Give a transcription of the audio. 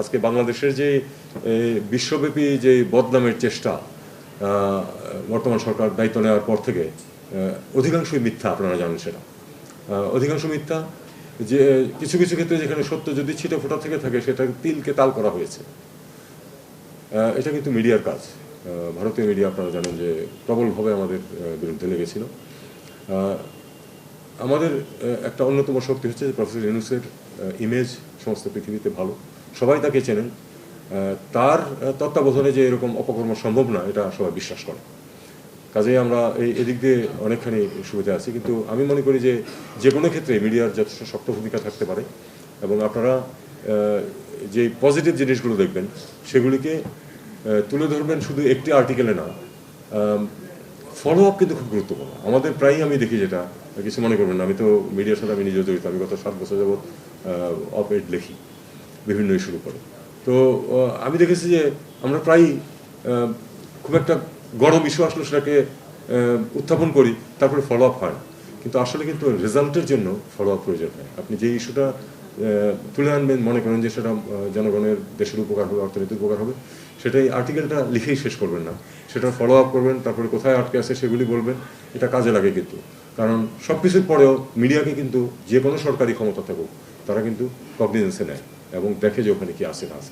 আজকে বাংলাদেশের যে বিশ্বব্যাপী যে বদনামের চেষ্টা বর্তমান সরকার দায়িত্ব নেওয়ার পর থেকে অধিকাংশই মিথ্যা, আপনারা জানেন সেটা অধিকাংশ মিথ্যা। যে কিছু কিছু ক্ষেত্রে যেখানে সত্য যদি ছিটে ফোটা থেকে থাকে সেটা তিলকে তাল করা হয়েছে। এটা কিন্তু মিডিয়ার কাজ। ভারতীয় মিডিয়া আপনারা জানেন যে প্রবলভাবে আমাদের বিরুদ্ধে লেগেছিল। আমাদের একটা অন্যতম শক্তি হচ্ছে যে প্রফেসর ইউনূসের ইমেজ সমস্ত পৃথিবীতে ভালো, সবাই তাকে চেনেন। তার তত্ত্বাবধানে যে এরকম অপকর্ম সম্ভব না এটা সবাই বিশ্বাস করে। কাজেই আমরা এদিক দিয়ে অনেকখানি সুবিধা আছি। কিন্তু আমি মনে করি যে যে কোনো ক্ষেত্রে মিডিয়ার যথেষ্ট শক্ত ভূমিকা থাকতে পারে এবং আপনারা যে পজিটিভ জিনিসগুলো দেখবেন সেগুলিকে তুলে ধরবেন শুধু একটি আর্টিকেলে না। ফলো আপ কিন্তু খুব গুরুত্বপূর্ণ। আমাদের প্রায়ই আমি দেখি, যেটা কিছু মনে করবেন না, আমি তো মিডিয়ার সাথে আমি নিজেও জড়িত। আমি গত 7 বছর যাবৎ অপ-এড লিখি বিভিন্ন ইস্যুর উপরে। তো আমি দেখেছি যে আমরা প্রায়ই খুব একটা গরম ইস্যু আসলে সেটাকে উত্থাপন করি, তারপরে ফলো আপ হয় না। কিন্তু আসলে কিন্তু রেজাল্টের জন্য ফলো আপ প্রয়োজন হয়। আপনি যে ইস্যুটা তুলে আনবেন, মনে করেন যে সেটা জনগণের, দেশের উপকার হবে, অর্থনীতির উপকার হবে, সেটাই আর্টিকেলটা লিখেই শেষ করবেন না, সেটা ফলো আপ করবেন, তারপরে কোথায় আটকে আছে সেগুলি বলবেন। এটা কাজে লাগে কিন্তু, কারণ সব কিছুর পরেও মিডিয়াকে কিন্তু যে কোনো সরকারি ক্ষমতা থাকুক তারা কিন্তু কগনিজেন্সে নেয় এবং দেখে যে ওখানে কি আছে না আছে।